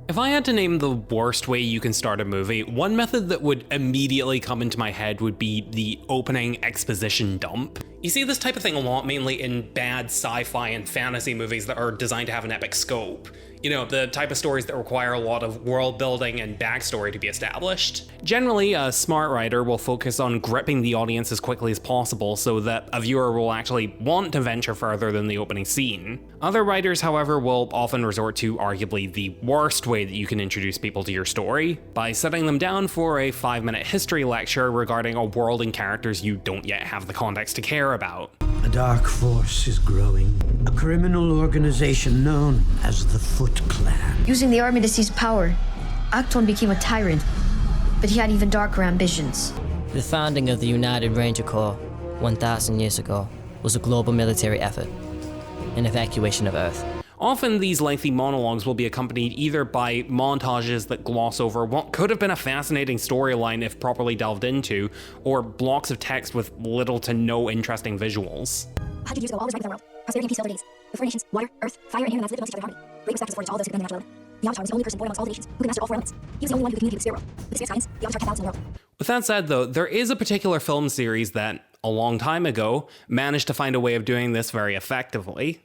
If I had to name the worst way you can start a movie, one method that would immediately come into my head would be the opening exposition dump. You see this type of thing a lot, mainly in bad sci-fi and fantasy movies that are designed to have an epic scope. You know, the type of stories that require a lot of world building and backstory to be established. Generally, a smart writer will focus on gripping the audience as quickly as possible so that a viewer will actually want to venture further than the opening scene. Other writers, however, will often resort to arguably the worst way that you can introduce people to your story, by setting them down for a 5-minute history lecture regarding a world and characters you don't yet have the context to care about. A dark force is growing. A criminal organization known as the Foot Clan. Using the army to seize power, Acton became a tyrant, but he had even darker ambitions. The founding of the United Ranger Corps 1,000 years ago was a global military effort, an evacuation of Earth. Often these lengthy monologues will be accompanied either by montages that gloss over what could have been a fascinating storyline if properly delved into, or blocks of text with little to no interesting visuals. 100 years ago, all was right with our world. Prosperity and peace filled our days. The four nations, water, earth, fire, and air nomads lived amongst each other in harmony. Great respect was afforded to all those who could bend the natural element. The Avatar was the only person born amongst all the nations who could master all four elements. He was the only one who could communicate with spirit world. With the spirit science, the Avatar kept balance in the world. With that said though, there is a particular film series that, a long time ago, managed to find a way of doing this very effectively.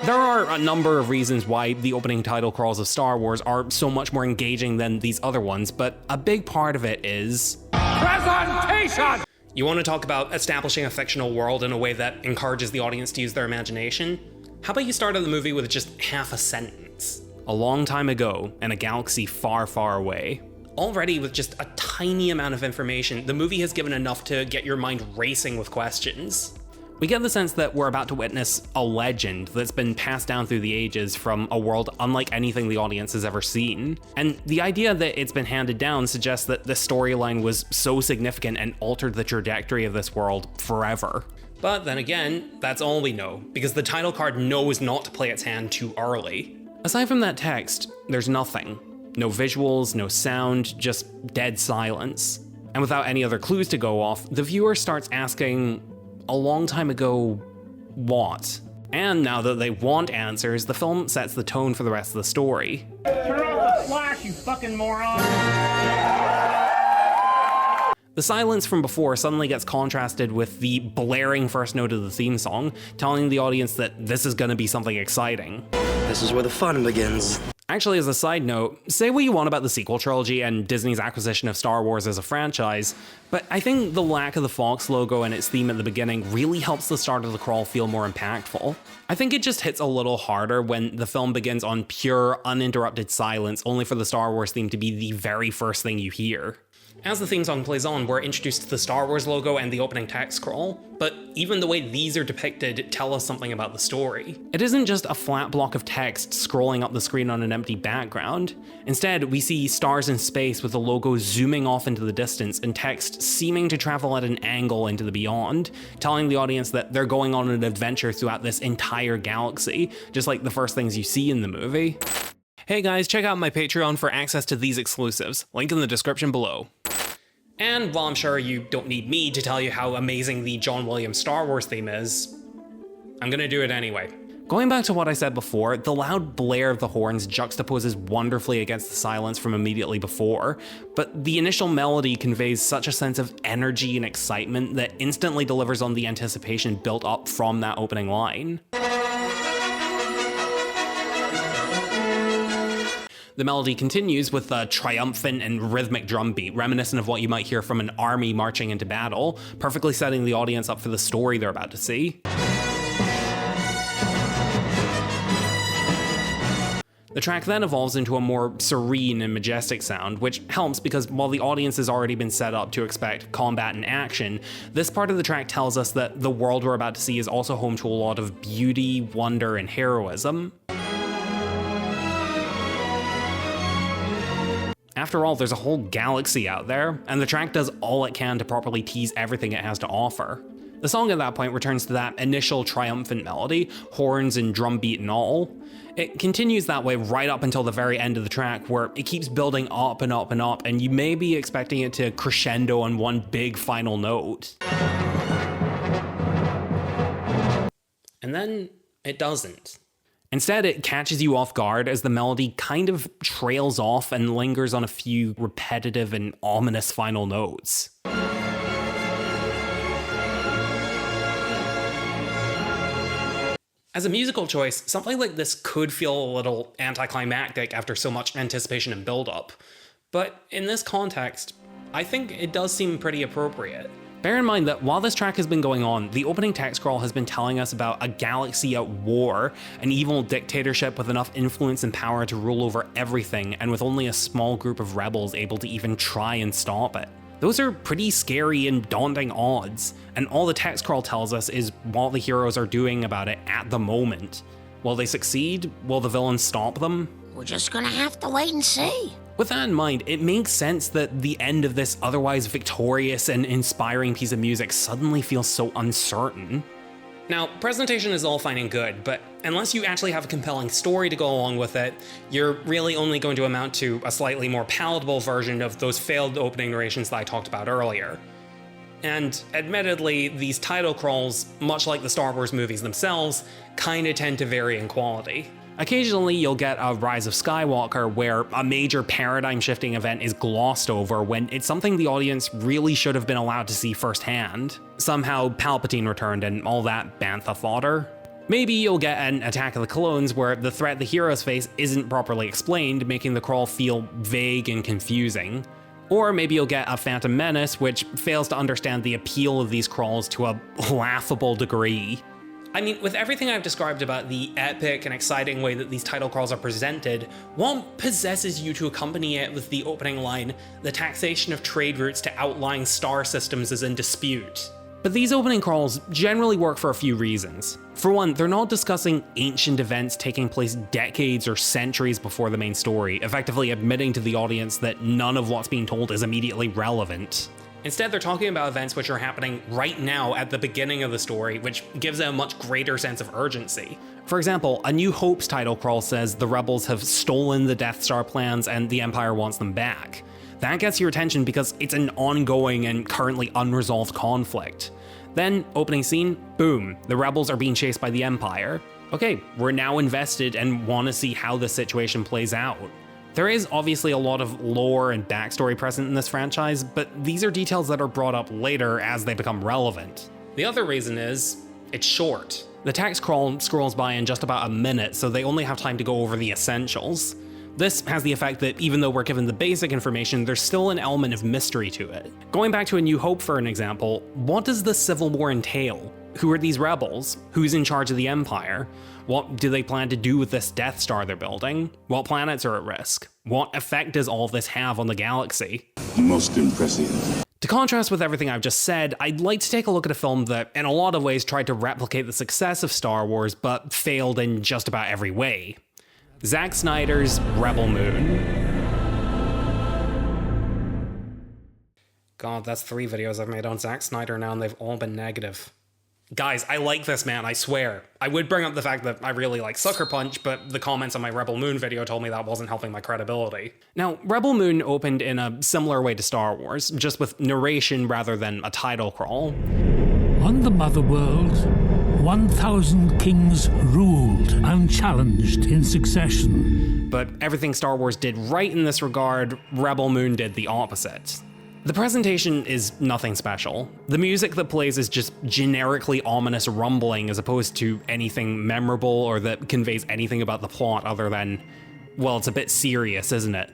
There are a number of reasons why the opening title crawls of Star Wars are so much more engaging than these other ones, but a big part of it is presentation! You want to talk about establishing a fictional world in a way that encourages the audience to use their imagination? How about you start the movie with just half a sentence? A long time ago, in a galaxy far, far away. Already, with just a tiny amount of information, the movie has given enough to get your mind racing with questions. We get the sense that we're about to witness a legend that's been passed down through the ages from a world unlike anything the audience has ever seen. And the idea that it's been handed down suggests that the storyline was so significant and altered the trajectory of this world forever. But then again, that's all we know, because the title card knows not to play its hand too early. Aside from that text, there's nothing. No visuals, no sound, just dead silence. And without any other clues to go off, the viewer starts asking, a long time ago, what? And now that they want answers, the film sets the tone for the rest of the story. Turn off the flash, you fucking moron! The silence from before suddenly gets contrasted with the blaring first note of the theme song, telling the audience that this is gonna be something exciting. This is where the fun begins. Actually, as a side note, say what you want about the sequel trilogy and Disney's acquisition of Star Wars as a franchise, but I think the lack of the Fox logo and its theme at the beginning really helps the start of the crawl feel more impactful. I think it just hits a little harder when the film begins on pure, uninterrupted silence, only for the Star Wars theme to be the very first thing you hear. As the theme song plays on, we're introduced to the Star Wars logo and the opening text scroll, but even the way these are depicted tell us something about the story. It isn't just a flat block of text scrolling up the screen on an empty background. Instead, we see stars in space with the logo zooming off into the distance and text seeming to travel at an angle into the beyond, telling the audience that they're going on an adventure throughout this entire galaxy, just like the first things you see in the movie. Hey guys, check out my Patreon for access to these exclusives, link in the description below. And while I'm sure you don't need me to tell you how amazing the John Williams Star Wars theme is, I'm gonna do it anyway. Going back to what I said before, the loud blare of the horns juxtaposes wonderfully against the silence from immediately before, but the initial melody conveys such a sense of energy and excitement that instantly delivers on the anticipation built up from that opening line. The melody continues with a triumphant and rhythmic drum beat, reminiscent of what you might hear from an army marching into battle, perfectly setting the audience up for the story they're about to see. The track then evolves into a more serene and majestic sound, which helps because while the audience has already been set up to expect combat and action, this part of the track tells us that the world we're about to see is also home to a lot of beauty, wonder, and heroism. After all, there's a whole galaxy out there, and the track does all it can to properly tease everything it has to offer. The song at that point returns to that initial triumphant melody, horns and drum beat and all. It continues that way right up until the very end of the track, where it keeps building up and up and up, and you may be expecting it to crescendo on one big final note. And then it doesn't. Instead, it catches you off guard as the melody kind of trails off and lingers on a few repetitive and ominous final notes. As a musical choice, something like this could feel a little anticlimactic after so much anticipation and build-up. But in this context, I think it does seem pretty appropriate. Bear in mind that while this track has been going on, the opening text scroll has been telling us about a galaxy at war, an evil dictatorship with enough influence and power to rule over everything, and with only a small group of rebels able to even try and stop it. Those are pretty scary and daunting odds, and all the text scroll tells us is what the heroes are doing about it at the moment. Will they succeed? Will the villains stop them? We're just gonna have to wait and see. With that in mind, it makes sense that the end of this otherwise victorious and inspiring piece of music suddenly feels so uncertain. Now, presentation is all fine and good, but unless you actually have a compelling story to go along with it, you're really only going to amount to a slightly more palatable version of those failed opening narrations that I talked about earlier. And admittedly, these title crawls, much like the Star Wars movies themselves, kinda tend to vary in quality. Occasionally, you'll get a Rise of Skywalker where a major paradigm-shifting event is glossed over when it's something the audience really should have been allowed to see firsthand. Somehow, Palpatine returned and all that bantha fodder. Maybe you'll get an Attack of the Clones where the threat the heroes face isn't properly explained, making the crawl feel vague and confusing. Or maybe you'll get a Phantom Menace, which fails to understand the appeal of these crawls to a laughable degree. I mean, with everything I've described about the epic and exciting way that these title crawls are presented, what possesses you to accompany it with the opening line, "The taxation of trade routes to outlying star systems is in dispute"? But these opening crawls generally work for a few reasons. For one, they're not discussing ancient events taking place decades or centuries before the main story, effectively admitting to the audience that none of what's being told is immediately relevant. Instead, they're talking about events which are happening right now at the beginning of the story, which gives it a much greater sense of urgency. For example, A New Hope's title crawl says the rebels have stolen the Death Star plans and the Empire wants them back. That gets your attention because it's an ongoing and currently unresolved conflict. Then, opening scene, boom, the rebels are being chased by the Empire. Okay, we're now invested and want to see how the situation plays out. There is obviously a lot of lore and backstory present in this franchise, but these are details that are brought up later as they become relevant. The other reason is, it's short. The text crawl scrolls by in just about a minute, so they only have time to go over the essentials. This has the effect that even though we're given the basic information, there's still an element of mystery to it. Going back to A New Hope for an example, what does the Civil War entail? Who are these rebels? Who's in charge of the Empire? What do they plan to do with this Death Star they're building? What planets are at risk? What effect does all of this have on the galaxy? Most impressive. To contrast with everything I've just said, I'd like to take a look at a film that, in a lot of ways, tried to replicate the success of Star Wars, but failed in just about every way. Zack Snyder's Rebel Moon. God, that's 3 videos I've made on Zack Snyder now, and they've all been negative. Guys, I like this man, I swear. I would bring up the fact that I really like Sucker Punch, but the comments on my Rebel Moon video told me that wasn't helping my credibility. Now, Rebel Moon opened in a similar way to Star Wars, just with narration rather than a title crawl. On the Mother World, 1,000 kings ruled, unchallenged in succession. But everything Star Wars did right in this regard, Rebel Moon did the opposite. The presentation is nothing special. The music that plays is just generically ominous rumbling as opposed to anything memorable or that conveys anything about the plot other than, well, it's a bit serious, isn't it?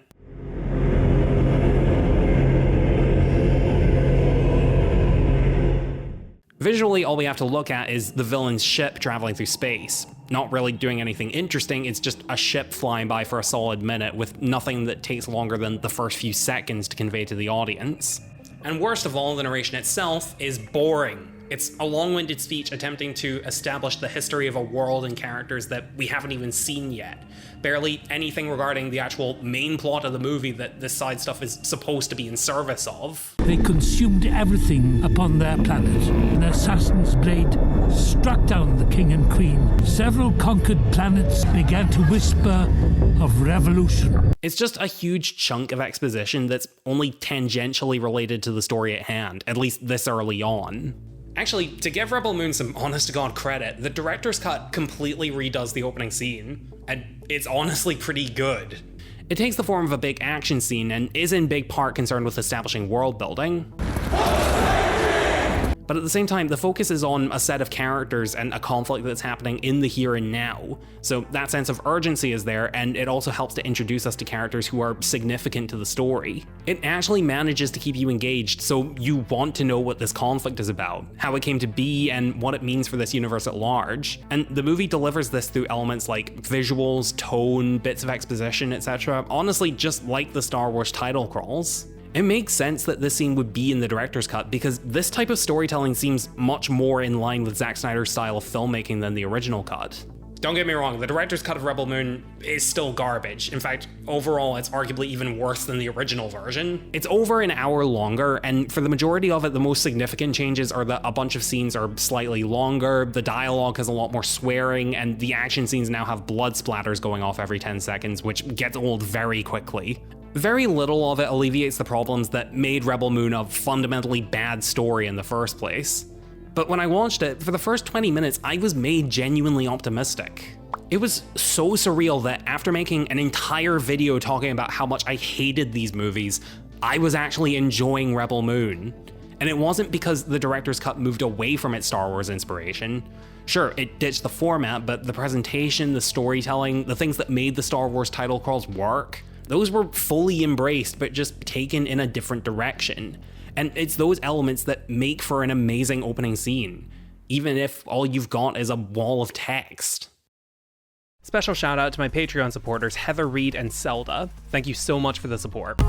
Visually, all we have to look at is the villain's ship traveling through space. Not really doing anything interesting, it's just a ship flying by for a solid minute with nothing that takes longer than the first few seconds to convey to the audience. And worst of all, the narration itself is boring. It's a long-winded speech attempting to establish the history of a world and characters that we haven't even seen yet. Barely anything regarding the actual main plot of the movie that this side stuff is supposed to be in service of. They consumed everything upon their planet. An assassin's blade struck down the king and queen. Several conquered planets began to whisper of revolution. It's just a huge chunk of exposition that's only tangentially related to the story at hand, at least this early on. Actually, to give Rebel Moon some honest-to-God credit, the director's cut completely redoes the opening scene, and it's honestly pretty good. It takes the form of a big action scene and is in big part concerned with establishing world building. But at the same time, the focus is on a set of characters and a conflict that's happening in the here and now. So that sense of urgency is there, and it also helps to introduce us to characters who are significant to the story. It actually manages to keep you engaged, so you want to know what this conflict is about, how it came to be, and what it means for this universe at large. And the movie delivers this through elements like visuals, tone, bits of exposition, etc. Honestly, just like the Star Wars title crawls. It makes sense that this scene would be in the director's cut because this type of storytelling seems much more in line with Zack Snyder's style of filmmaking than the original cut. Don't get me wrong, the director's cut of Rebel Moon is still garbage. In fact, overall, it's arguably even worse than the original version. It's over an hour longer, and for the majority of it, the most significant changes are that a bunch of scenes are slightly longer, the dialogue has a lot more swearing, and the action scenes now have blood splatters going off every 10 seconds, which gets old very quickly. Very little of it alleviates the problems that made Rebel Moon a fundamentally bad story in the first place. But when I watched it, for the first 20 minutes, I was made genuinely optimistic. It was so surreal that after making an entire video talking about how much I hated these movies, I was actually enjoying Rebel Moon. And it wasn't because the director's cut moved away from its Star Wars inspiration. Sure, it ditched the format, but the presentation, the storytelling, the things that made the Star Wars title crawls work, those were fully embraced, but just taken in a different direction. And it's those elements that make for an amazing opening scene, even if all you've got is a wall of text. Special shout out to my Patreon supporters Heather Reed and Zelda. Thank you so much for the support.